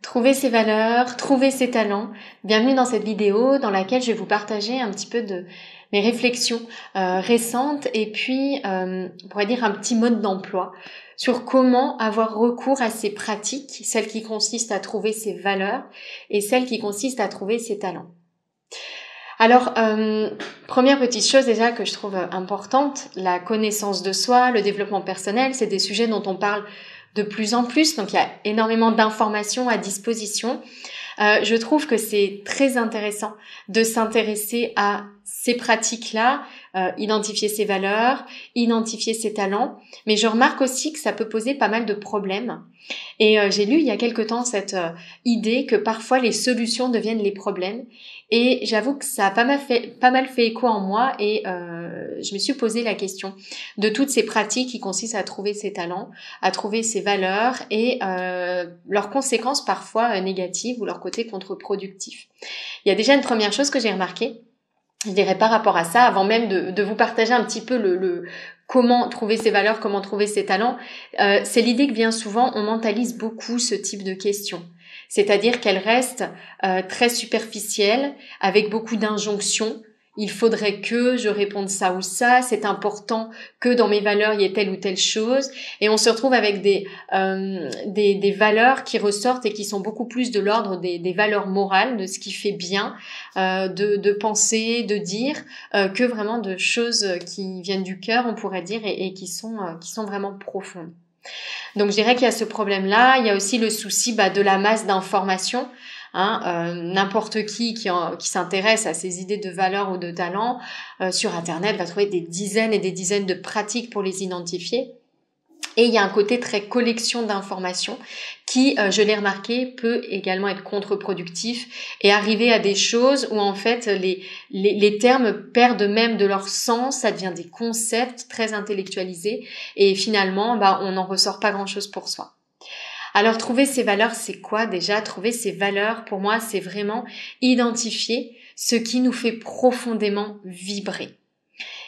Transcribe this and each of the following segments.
Trouver ses valeurs, trouver ses talents. Bienvenue dans cette vidéo dans laquelle je vais vous partager un petit peu de mes réflexions récentes et puis, on pourrait dire un petit mode d'emploi sur comment avoir recours à ces pratiques, celles qui consistent à trouver ses valeurs et celles qui consistent à trouver ses talents. Alors, première petite chose déjà que je trouve importante, la connaissance de soi, le développement personnel, c'est des sujets dont on parle de plus en plus, donc il y a énormément d'informations à disposition. Je trouve que c'est très intéressant de s'intéresser à ces pratiques-là, identifier ses valeurs, identifier ses talents, mais je remarque aussi que ça peut poser pas mal de problèmes. Et j'ai lu il y a quelque temps cette idée que parfois les solutions deviennent les problèmes. Et j'avoue que ça a pas mal fait écho en moi et je me suis posé la question de toutes ces pratiques qui consistent à trouver ses talents, à trouver ses valeurs et leurs conséquences parfois négatives ou leur côté contre-productif. Il y a déjà une première chose que j'ai remarquée, je dirais par rapport à ça, avant même de vous partager un petit peu le comment trouver ses valeurs, comment trouver ses talents, c'est l'idée que bien souvent on mentalise beaucoup ce type de questions. C'est-à-dire qu'elles restent très superficielles, avec beaucoup d'injonctions. Il faudrait que je réponde ça ou ça, c'est important que dans mes valeurs il y ait telle ou telle chose. Et on se retrouve avec des valeurs qui ressortent et qui sont beaucoup plus de l'ordre des valeurs morales, de ce qui fait bien, de penser, de dire, que vraiment de choses qui viennent du cœur, on pourrait dire, et qui sont vraiment profondes. Donc je dirais qu'il y a ce problème-là, il y a aussi le souci de la masse d'informations. N'importe qui s'intéresse à ces idées de valeurs ou de talents sur Internet va trouver des dizaines et des dizaines de pratiques pour les identifier. Et il y a un côté très collection d'informations qui, je l'ai remarqué, peut également être contre-productif et arriver à des choses où en fait les termes perdent même de leur sens, ça devient des concepts très intellectualisés et finalement on n'en ressort pas grand-chose pour soi. Alors trouver ses valeurs, c'est quoi déjà? Trouver ses valeurs, pour moi, c'est vraiment identifier ce qui nous fait profondément vibrer.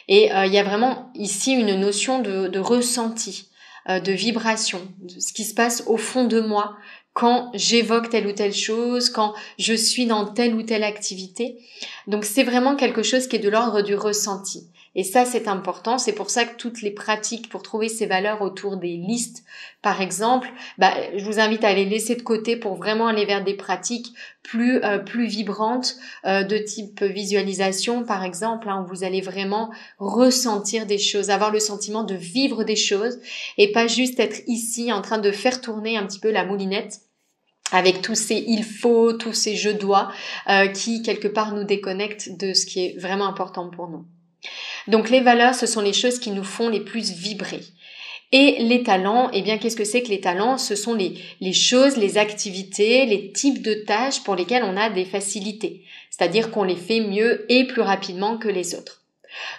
Et il y a vraiment ici une notion de ressenti, de vibration, de ce qui se passe au fond de moi quand j'évoque telle ou telle chose, quand je suis dans telle ou telle activité. Donc c'est vraiment quelque chose qui est de l'ordre du ressenti. Et ça, c'est important. C'est pour ça que toutes les pratiques pour trouver ces valeurs autour des listes, par exemple, je vous invite à les laisser de côté pour vraiment aller vers des pratiques plus vibrantes, de type visualisation, par exemple, où vous allez vraiment ressentir des choses, avoir le sentiment de vivre des choses et pas juste être ici en train de faire tourner un petit peu la moulinette avec tous ces il faut, tous ces je dois, qui quelque part nous déconnectent de ce qui est vraiment important pour nous. Donc les valeurs, ce sont les choses qui nous font les plus vibrer. Et les talents, qu'est-ce que c'est que les talents? Ce sont les choses, les activités, les types de tâches pour lesquelles on a des facilités. C'est-à-dire qu'on les fait mieux et plus rapidement que les autres.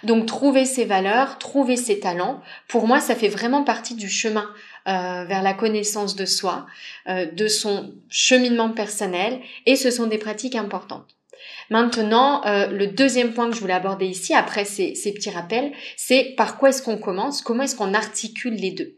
Donc trouver ses valeurs, trouver ses talents, pour moi ça fait vraiment partie du chemin vers la connaissance de soi, de son cheminement personnel et ce sont des pratiques importantes. Maintenant, le deuxième point que je voulais aborder ici, après ces petits rappels, c'est par quoi est-ce qu'on commence, comment est-ce qu'on articule les deux.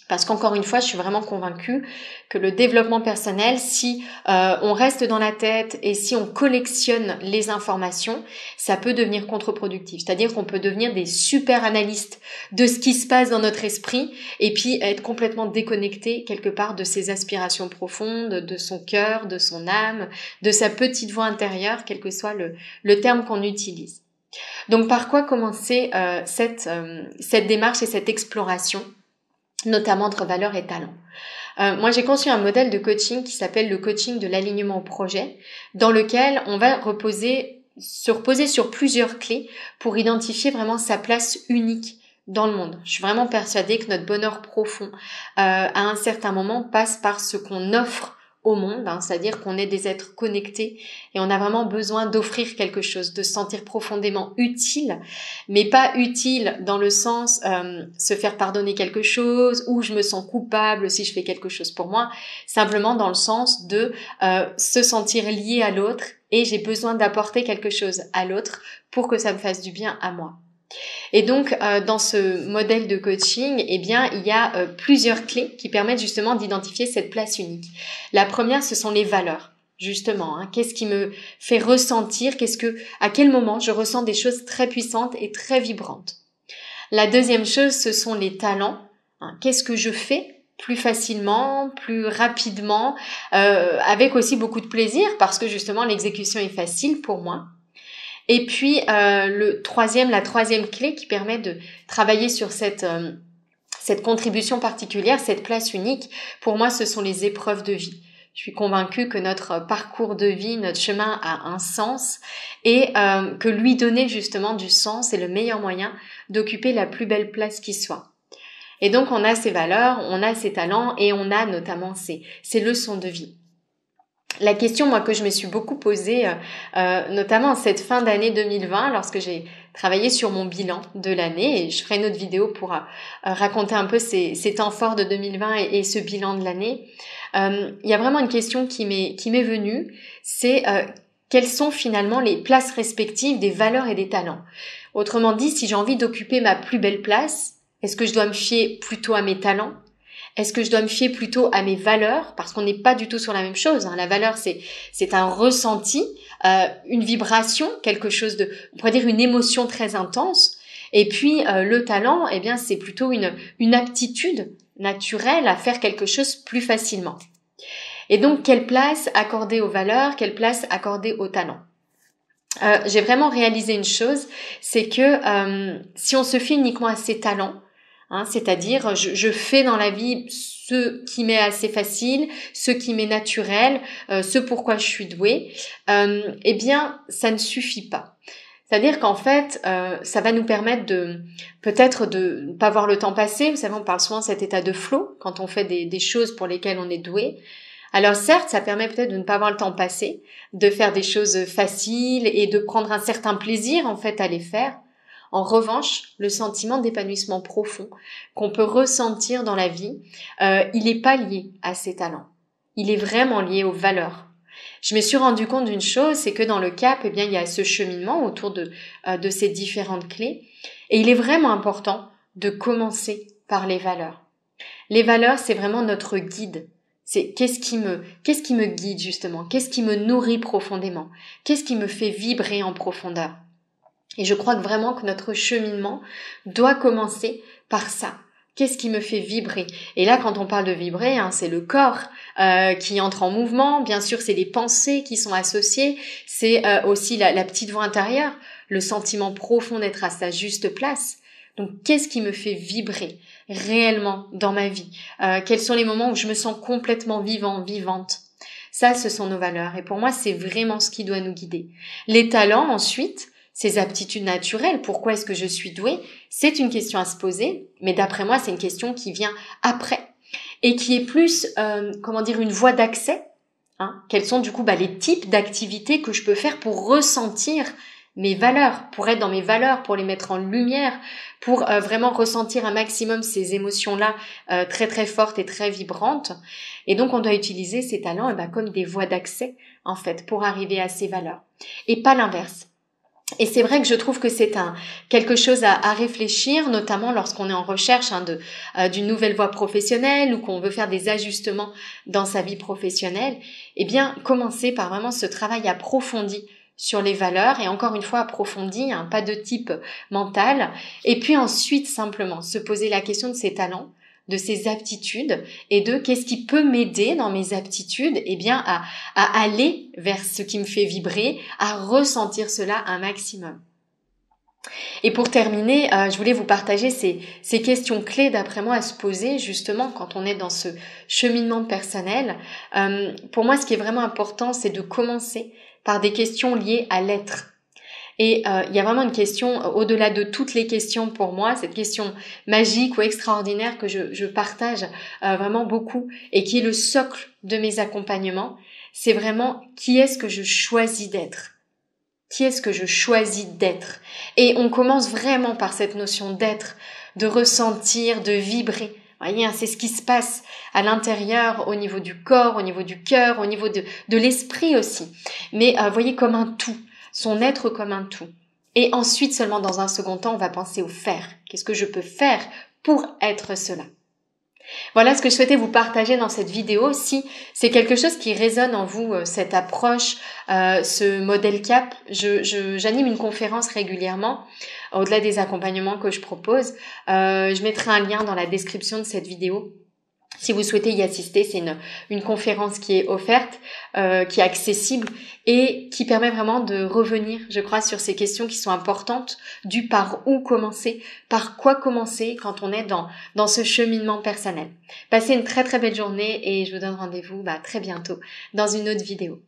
Parce qu'encore une fois, je suis vraiment convaincue que le développement personnel, si on reste dans la tête et si on collectionne les informations, ça peut devenir contre-productif. C'est-à-dire qu'on peut devenir des super analystes de ce qui se passe dans notre esprit et puis être complètement déconnecté quelque part de ses aspirations profondes, de son cœur, de son âme, de sa petite voix intérieure, quel que soit le terme qu'on utilise. Donc par quoi commencer cette démarche et cette exploration, notamment entre valeurs et talents. Moi, j'ai conçu un modèle de coaching qui s'appelle le coaching de l'alignement au projet, dans lequel on va se reposer sur plusieurs clés pour identifier vraiment sa place unique dans le monde. Je suis vraiment persuadée que notre bonheur profond, à un certain moment, passe par ce qu'on offre au monde, c'est-à-dire qu'on est des êtres connectés et on a vraiment besoin d'offrir quelque chose, de se sentir profondément utile, mais pas utile dans le sens se faire pardonner quelque chose ou je me sens coupable si je fais quelque chose pour moi, simplement dans le sens de se sentir lié à l'autre et j'ai besoin d'apporter quelque chose à l'autre pour que ça me fasse du bien à moi. Et donc, dans ce modèle de coaching, eh bien, il y a plusieurs clés qui permettent justement d'identifier cette place unique. La première, ce sont les valeurs. Justement, qu'est-ce qui me fait ressentir, à quel moment je ressens des choses très puissantes et très vibrantes. La deuxième chose, ce sont les talents. Qu'est-ce que je fais plus facilement, plus rapidement, avec aussi beaucoup de plaisir parce que justement l'exécution est facile pour moi. Et puis la troisième clé qui permet de travailler sur cette contribution particulière, cette place unique, pour moi ce sont les épreuves de vie. Je suis convaincue que notre parcours de vie, notre chemin a un sens et que lui donner justement du sens est le meilleur moyen d'occuper la plus belle place qui soit. Et donc on a ces valeurs, on a ces talents et on a notamment ces leçons de vie. La question moi que je me suis beaucoup posée, notamment en cette fin d'année 2020, lorsque j'ai travaillé sur mon bilan de l'année, et je ferai une autre vidéo pour raconter un peu ces temps forts de 2020 et ce bilan de l'année. Il y a vraiment une question qui m'est venue, c'est quelles sont finalement les places respectives des valeurs et des talents. Autrement dit, si j'ai envie d'occuper ma plus belle place, est-ce que je dois me fier plutôt à mes talents ? Est-ce que je dois me fier plutôt à mes valeurs ? Parce qu'on n'est pas du tout sur la même chose. La valeur, c'est un ressenti, une vibration, quelque chose on pourrait dire une émotion très intense. Et puis le talent, eh bien, c'est plutôt une aptitude naturelle à faire quelque chose plus facilement. Et donc, quelle place accorder aux valeurs ? Quelle place accorder aux talents ? J'ai vraiment réalisé une chose, c'est que si on se fie uniquement à ses talents, c'est-à-dire je fais dans la vie ce qui m'est assez facile, ce qui m'est naturel, ce pourquoi je suis douée, eh bien ça ne suffit pas. C'est-à-dire qu'en fait, ça va nous permettre peut-être de ne pas voir le temps passer. Vous savez, on parle souvent de cet état de flow quand on fait des choses pour lesquelles on est doué. Alors certes, ça permet peut-être de ne pas voir le temps passer, de faire des choses faciles et de prendre un certain plaisir en fait à les faire. En revanche, le sentiment d'épanouissement profond qu'on peut ressentir dans la vie, il n'est pas lié à ses talents. Il est vraiment lié aux valeurs. Je me suis rendu compte d'une chose, c'est que dans le CAP, eh bien, il y a ce cheminement autour de ces différentes clés. Et il est vraiment important de commencer par les valeurs. Les valeurs, c'est vraiment notre guide. C'est qu'est-ce qui me guide justement? Qu'est-ce qui me nourrit profondément? Qu'est-ce qui me fait vibrer en profondeur? Et je crois vraiment que notre cheminement doit commencer par ça. Qu'est-ce qui me fait vibrer? Et là, quand on parle de vibrer, c'est le corps qui entre en mouvement. Bien sûr, c'est les pensées qui sont associées. C'est aussi la petite voix intérieure, le sentiment profond d'être à sa juste place. Donc, qu'est-ce qui me fait vibrer réellement dans ma vie? Quels sont les moments où je me sens complètement vivante? Ça, ce sont nos valeurs. Et pour moi, c'est vraiment ce qui doit nous guider. Les talents, ensuite, ces aptitudes naturelles, pourquoi est-ce que je suis douée? C'est une question à se poser, mais d'après moi, c'est une question qui vient après et qui est plus, une voie d'accès. Quels sont du coup les types d'activités que je peux faire pour ressentir mes valeurs, pour être dans mes valeurs, pour les mettre en lumière, pour vraiment ressentir un maximum ces émotions-là très très fortes et très vibrantes. Et donc on doit utiliser ces talents comme des voies d'accès en fait pour arriver à ces valeurs et pas l'inverse. Et c'est vrai que je trouve que c'est quelque chose à réfléchir, notamment lorsqu'on est en recherche d'une nouvelle voie professionnelle ou qu'on veut faire des ajustements dans sa vie professionnelle. Eh bien, commencer par vraiment ce travail approfondi sur les valeurs et encore une fois approfondi, pas de type mental. Et puis ensuite, simplement, se poser la question de ses talents, de ses aptitudes et de qu'est-ce qui peut m'aider dans mes aptitudes à aller vers ce qui me fait vibrer, à ressentir cela un maximum. Et pour terminer, je voulais vous partager ces questions clés d'après moi à se poser justement quand on est dans ce cheminement personnel. Pour moi, ce qui est vraiment important, c'est de commencer par des questions liées à l'être. Et il y a vraiment une question, au-delà de toutes les questions pour moi, cette question magique ou extraordinaire que je partage vraiment beaucoup et qui est le socle de mes accompagnements, c'est vraiment qui est-ce que je choisis d'être ? Qui est-ce que je choisis d'être ? Et on commence vraiment par cette notion d'être, de ressentir, de vibrer. Vous voyez, c'est ce qui se passe à l'intérieur, au niveau du corps, au niveau du cœur, au niveau de l'esprit aussi. Mais voyez comme un tout. Son être comme un tout. Et ensuite, seulement dans un second temps, on va penser au faire. Qu'est-ce que je peux faire pour être cela? Voilà ce que je souhaitais vous partager dans cette vidéo. Si c'est quelque chose qui résonne en vous, cette approche, ce modèle CAP, j'anime une conférence régulièrement, au-delà des accompagnements que je propose. Je mettrai un lien dans la description de cette vidéo. Si vous souhaitez y assister, c'est une conférence qui est offerte, qui est accessible et qui permet vraiment de revenir, je crois, sur ces questions qui sont importantes, du par où commencer, par quoi commencer quand on est dans ce cheminement personnel. Passez une très très belle journée et je vous donne rendez-vous très bientôt dans une autre vidéo.